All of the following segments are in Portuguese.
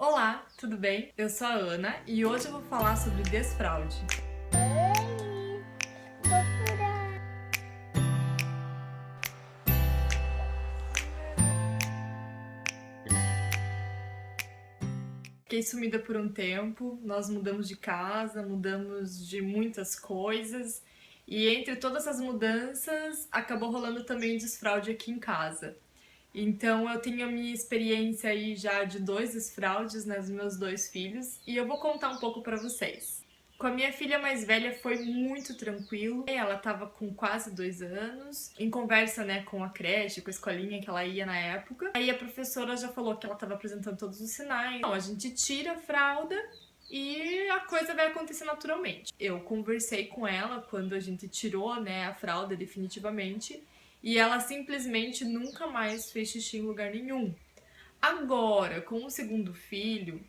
Olá, tudo bem? Eu sou a Ana e hoje eu vou falar sobre desfraude. Fiquei sumida por um tempo, nós mudamos de casa, mudamos de muitas coisas e entre todas as mudanças acabou rolando também desfraude aqui em casa. Então eu tenho a minha experiência aí já de 2 desfraudes, né, dos meus 2 filhos, e eu vou contar um pouco pra vocês. Com a minha filha mais velha foi muito tranquilo. Ela tava com quase 2 anos, em conversa, né, com a creche, com a escolinha que ela ia na época. Aí a professora já falou que ela tava apresentando todos os sinais. Então a gente tira a fralda e a coisa vai acontecer naturalmente. Eu conversei com ela quando a gente tirou, né, a fralda definitivamente, e ela simplesmente nunca mais fez xixi em lugar nenhum. Agora, com o segundo filho,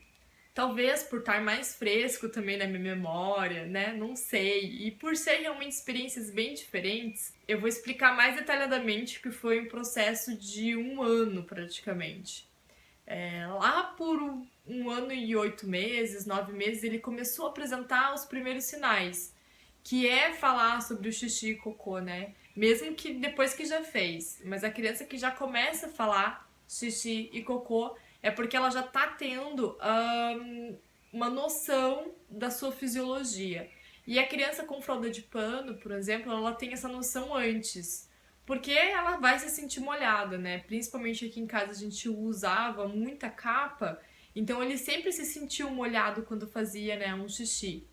talvez por estar mais fresco também na minha memória, né? Não sei. E por ser realmente experiências bem diferentes, eu vou explicar mais detalhadamente que foi um processo de 1 ano praticamente. Lá por 1 ano e 8 meses, 9 meses, ele começou a apresentar os primeiros sinais, que é falar sobre o xixi e cocô, né? Mesmo que depois que já fez. Mas a criança que já começa a falar xixi e cocô é porque ela já tá tendo uma noção da sua fisiologia. E a criança com fralda de pano, por exemplo, ela tem essa noção antes. Porque ela vai se sentir molhada, né? Principalmente aqui em casa a gente usava muita capa, então ele sempre se sentiu molhado quando fazia, né, um xixi.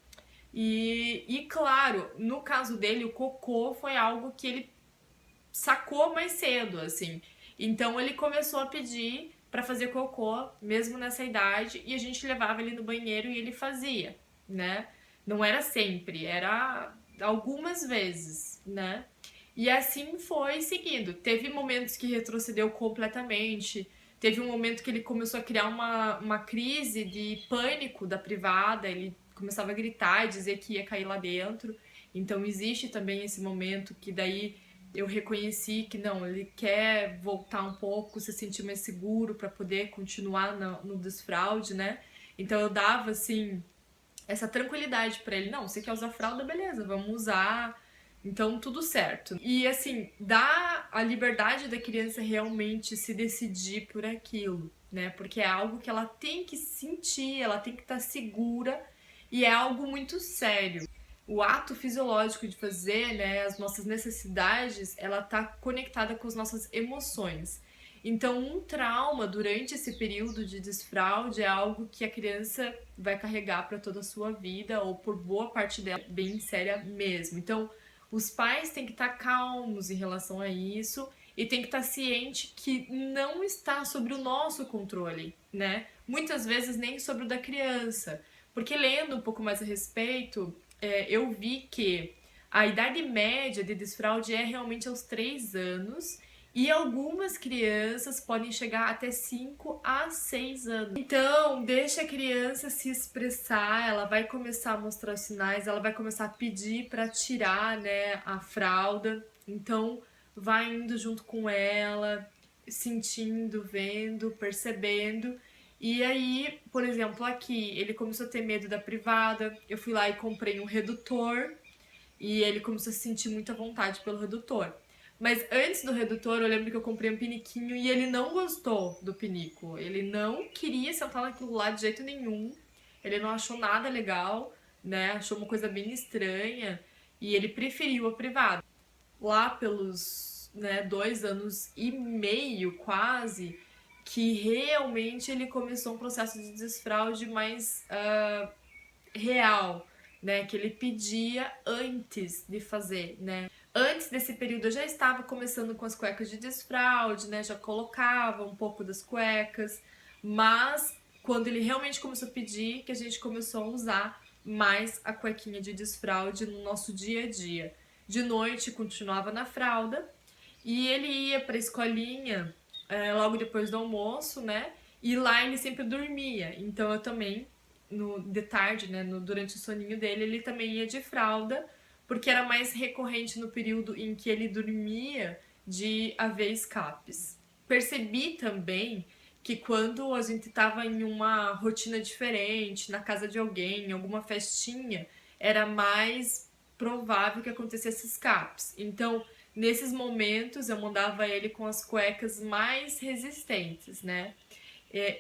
E claro, no caso dele, o cocô foi algo que ele sacou mais cedo, assim. Então ele começou a pedir pra fazer cocô, mesmo nessa idade, e a gente levava ele no banheiro e ele fazia, né? Não era sempre, era algumas vezes, né? E assim foi seguindo. Teve momentos que retrocedeu completamente. Teve um momento que ele começou a criar uma crise de pânico da privada. Ele começava a gritar e dizer que ia cair lá dentro. Então existe também esse momento que daí eu reconheci que não, ele quer voltar um pouco, se sentir mais seguro para poder continuar no desfraude, né? Então eu dava assim essa tranquilidade para ele, não, você quer usar fralda, beleza, vamos usar. Então tudo certo. E assim, dá a liberdade da criança realmente se decidir por aquilo, né? Porque é algo que ela tem que sentir, ela tem que estar segura e é algo muito sério. O ato fisiológico de fazer, né, as nossas necessidades, ela tá conectada com as nossas emoções. Então, um trauma durante esse período de desfraude é algo que a criança vai carregar para toda a sua vida ou por boa parte dela, bem séria mesmo. Então, os pais têm que estar calmos em relação a isso e tem que estar ciente que não está sobre o nosso controle, né? Muitas vezes nem sobre o da criança. Porque lendo um pouco mais a respeito, eu vi que a idade média de desfraude é realmente aos 3 anos e algumas crianças podem chegar até 5 a 6 anos. Então, deixa a criança se expressar, ela vai começar a mostrar os sinais, ela vai começar a pedir para tirar, né, a fralda. Então, vai indo junto com ela, sentindo, vendo, percebendo. E aí, por exemplo, aqui ele começou a ter medo da privada. Eu fui lá e comprei um redutor e ele começou a sentir muita vontade pelo redutor. Mas antes do redutor, eu lembro que eu comprei um piniquinho e ele não gostou do pinico. Ele não queria sentar naquilo lá de jeito nenhum. Ele não achou nada legal, né? Achou uma coisa bem estranha e ele preferiu a privada. Lá pelos, né, 2 anos e meio quase, que realmente ele começou um processo de desfraude mais real, né, que ele pedia antes de fazer, né. Antes desse período eu já estava começando com as cuecas de desfraude, né, já colocava um pouco das cuecas, mas quando ele realmente começou a pedir, que a gente começou a usar mais a cuequinha de desfraude no nosso dia a dia. De noite continuava na fralda e ele ia para a escolinha logo depois do almoço, né? E lá ele sempre dormia. Então eu também, de tarde, né? Durante o soninho dele, ele também ia de fralda, porque era mais recorrente no período em que ele dormia de haver escapes. Percebi também que quando a gente tava em uma rotina diferente, na casa de alguém, em alguma festinha, era mais provável que acontecesse escapes. Então, nesses momentos, eu mandava ele com as cuecas mais resistentes, né?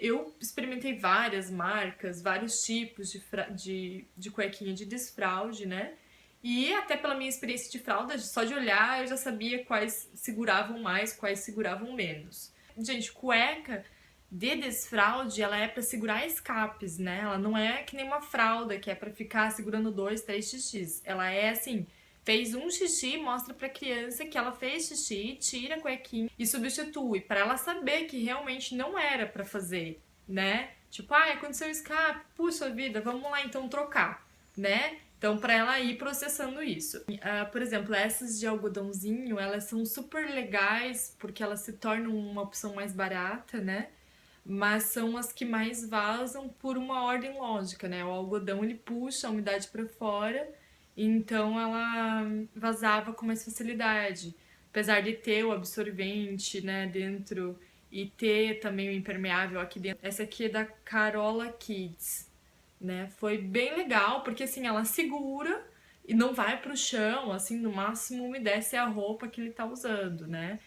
Eu experimentei várias marcas, vários tipos de cuequinha de desfralde, né? E até pela minha experiência de fralda, só de olhar eu já sabia quais seguravam mais, quais seguravam menos. Gente, cueca de desfralde, ela é pra segurar escapes, né? Ela não é que nem uma fralda que é pra ficar segurando 2, 3 xixis. Ela é assim, fez um xixi, mostra pra criança que ela fez xixi, tira a cuequinha e substitui, pra ela saber que realmente não era pra fazer, né? Tipo, aconteceu um escape, puxa vida, vamos lá então trocar, né? Então, pra ela ir processando isso. Por exemplo, essas de algodãozinho, elas são super legais porque elas se tornam uma opção mais barata, né? Mas são as que mais vazam por uma ordem lógica, né? O algodão ele puxa a umidade para fora, então ela vazava com mais facilidade. Apesar de ter o absorvente, né, dentro e ter também o impermeável aqui dentro. Essa aqui é da Carola Kids, né? Foi bem legal, porque assim, ela segura e não vai pro chão, assim, no máximo umedece a roupa que ele tá usando, né?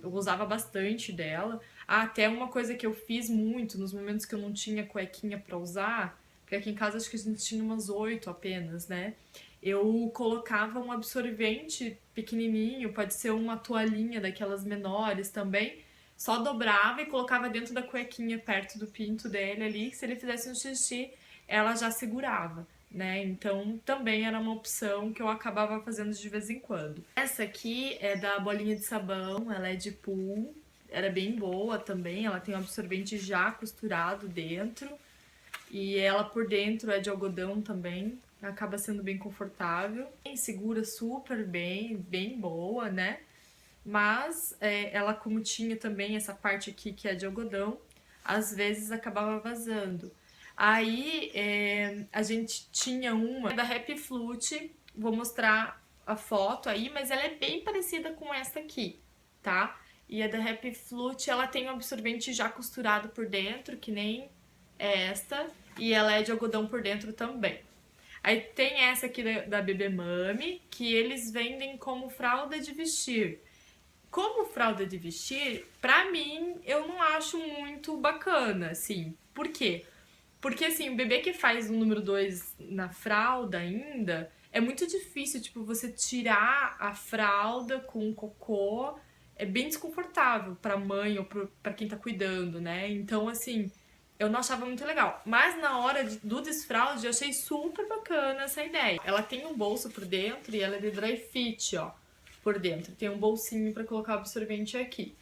Eu usava bastante dela. Até uma coisa que eu fiz muito nos momentos que eu não tinha cuequinha pra usar, porque aqui em casa acho que a gente tinha umas 8 apenas, né? Eu colocava um absorvente pequenininho, pode ser uma toalhinha daquelas menores também, só dobrava e colocava dentro da cuequinha perto do pinto dele ali, que se ele fizesse um xixi, ela já segurava, né? Então também era uma opção que eu acabava fazendo de vez em quando. Essa aqui é da bolinha de sabão, ela é de pool, era bem boa também, ela tem um absorvente já costurado dentro e ela por dentro é de algodão também, acaba sendo bem confortável, segura super bem, bem boa, né? Mas ela como tinha também essa parte aqui que é de algodão, às vezes acabava vazando. Aí a gente tinha uma da Happy Flute, vou mostrar a foto aí, mas ela é bem parecida com essa aqui, tá? E a da Happy Flute, ela tem um absorvente já costurado por dentro, que nem esta, e ela é de algodão por dentro também. Aí tem essa aqui da Bebê Mami, que eles vendem como fralda de vestir. Como fralda de vestir, pra mim, eu não acho muito bacana, assim. Por quê? Porque, assim, o bebê que faz o número 2 na fralda ainda, é muito difícil, tipo, você tirar a fralda com o cocô, é bem desconfortável pra mãe ou pra quem tá cuidando, né? Então, assim, eu não achava muito legal. Mas na hora do desfraude, eu achei super bacana essa ideia. Ela tem um bolso por dentro e ela é de dry fit, ó, por dentro. Tem um bolsinho pra colocar o absorvente aqui.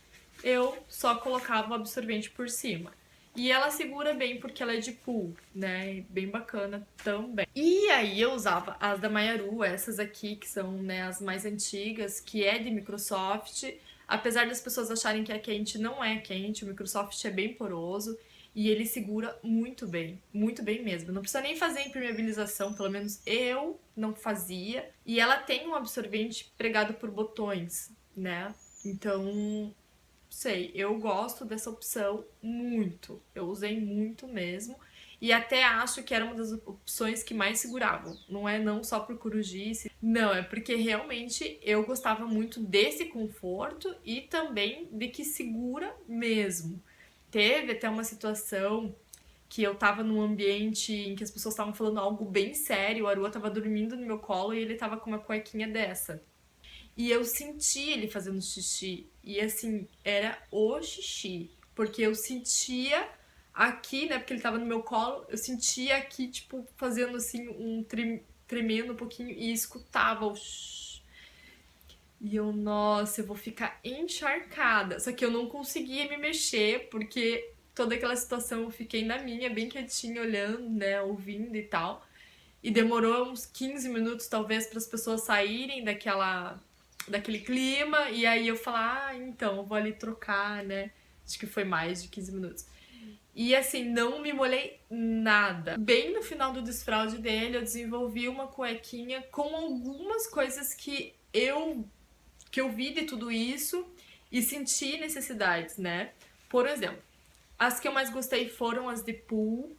Eu só colocava o absorvente por cima. E ela segura bem porque ela é de pool, né? Bem bacana também. E aí eu usava as da Mayaru, essas aqui que são, né, as mais antigas, que é de Microsoft. Apesar das pessoas acharem que é quente, não é quente, o Microsoft é bem poroso e ele segura muito bem mesmo. Não precisa nem fazer impermeabilização, pelo menos eu não fazia. E ela tem um absorvente pregado por botões, né? Então, sei, eu gosto dessa opção muito. Eu usei muito mesmo. E até acho que era uma das opções que mais seguravam. Não é não só por corujice. Não, é porque realmente eu gostava muito desse conforto e também de que segura mesmo. Teve até uma situação que eu tava num ambiente em que as pessoas estavam falando algo bem sério, o Arua tava dormindo no meu colo e ele tava com uma cuequinha dessa. E eu senti ele fazendo xixi. E assim, era o xixi. Porque eu sentia aqui, né? Porque ele tava no meu colo, eu sentia aqui, tipo, fazendo assim, tremendo um pouquinho e escutava o shhh. E eu, nossa, eu vou ficar encharcada. Só que eu não conseguia me mexer, porque toda aquela situação eu fiquei na minha, bem quietinha, olhando, né? Ouvindo e tal. E demorou uns 15 minutos, talvez, para as pessoas saírem daquele clima. E aí eu falar, então, eu vou ali trocar, né? Acho que foi mais de 15 minutos. E assim, não me molhei nada. Bem no final do desfraude dele, eu desenvolvi uma cuequinha com algumas coisas que eu vi de tudo isso e senti necessidades, né? Por exemplo, As que eu mais gostei foram as de pool,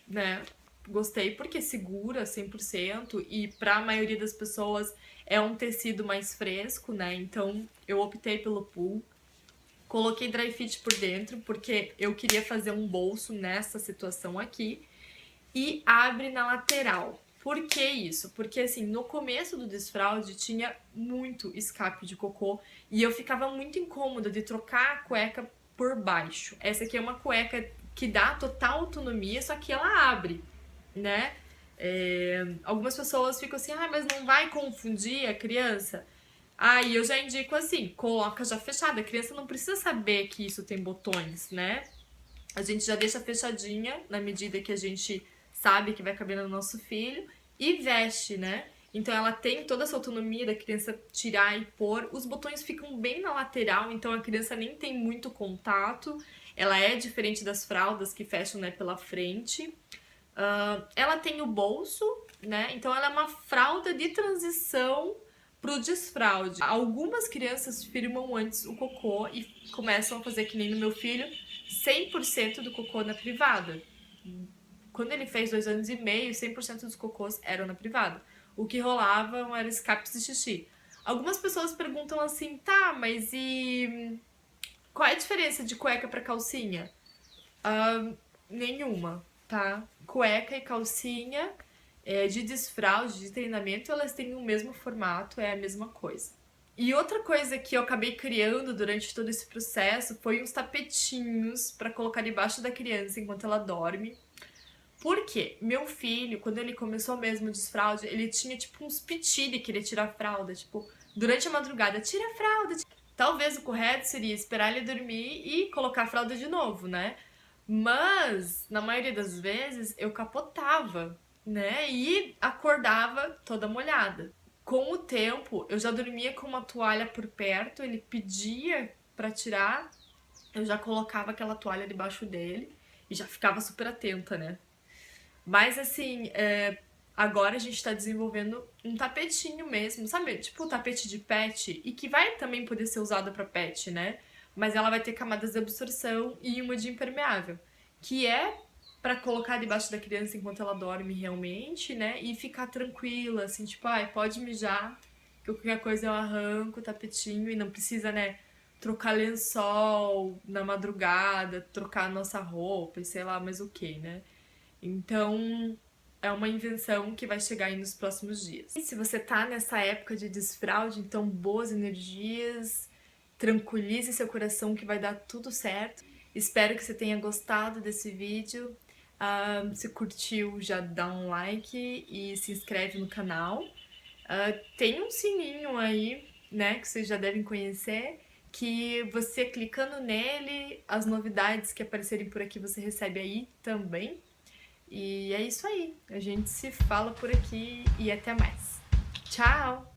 né? Gostei porque é segura 100% e para a maioria das pessoas é um tecido mais fresco, né? Então eu optei pelo pool. Coloquei dry fit por dentro porque eu queria fazer um bolso nessa situação aqui. E abre na lateral. Por que isso? Porque assim, no começo do desfraude tinha muito escape de cocô e eu ficava muito incômoda de trocar a cueca por baixo. Essa aqui é uma cueca que dá total autonomia, só que ela abre, né? Algumas pessoas ficam assim, mas não vai confundir a criança? Aí eu já indico assim, coloca já fechada. A criança não precisa saber que isso tem botões, né? A gente já deixa fechadinha na medida que a gente sabe que vai caber no nosso filho e veste, né? Então ela tem toda essa autonomia da criança tirar e pôr. Os botões ficam bem na lateral, então a criança nem tem muito contato. Ela é diferente das fraldas que fecham, né, pela frente. Ela tem o bolso, né? Então ela é uma fralda de transição pro desfraude. Algumas crianças firmam antes o cocô e começam a fazer que nem no meu filho, 100% do cocô na privada. Quando ele fez 2 anos e meio, 100% dos cocôs eram na privada. O que rolavam eram escapes de xixi. Algumas pessoas perguntam assim, tá, mas e qual é a diferença de cueca pra calcinha? Nenhuma, tá? Cueca e calcinha de desfraude, de treinamento, elas têm o mesmo formato, é a mesma coisa. E outra coisa que eu acabei criando durante todo esse processo foi uns tapetinhos pra colocar debaixo da criança enquanto ela dorme. Por quê? Meu filho, quando ele começou mesmo o desfraude, ele tinha tipo uns piti de querer tirar a fralda, tipo, durante a madrugada, tira a fralda. Talvez o correto seria esperar ele dormir e colocar a fralda de novo, né? Mas, na maioria das vezes, eu capotava, né? E acordava toda molhada. Com o tempo, eu já dormia com uma toalha por perto, ele pedia pra tirar, eu já colocava aquela toalha debaixo dele e já ficava super atenta, né? Mas assim, agora a gente tá desenvolvendo um tapetinho mesmo, sabe? Tipo o tapete de pet, e que vai também poder ser usado pra pet, né? Mas ela vai ter camadas de absorção e uma de impermeável, que é pra colocar debaixo da criança enquanto ela dorme realmente, né? E ficar tranquila, assim, tipo, pode mijar, que qualquer coisa eu arranco o tapetinho e não precisa, né? Trocar lençol na madrugada, trocar a nossa roupa e sei lá mais o que, né? Então, é uma invenção que vai chegar aí nos próximos dias. E se você tá nessa época de desfraude, então boas energias, tranquilize seu coração que vai dar tudo certo. Espero que você tenha gostado desse vídeo. Se curtiu, já dá um like e se inscreve no canal. Tem um sininho aí, né, que vocês já devem conhecer, que você clicando nele, as novidades que aparecerem por aqui você recebe aí também. E é isso aí. A gente se fala por aqui e até mais. Tchau!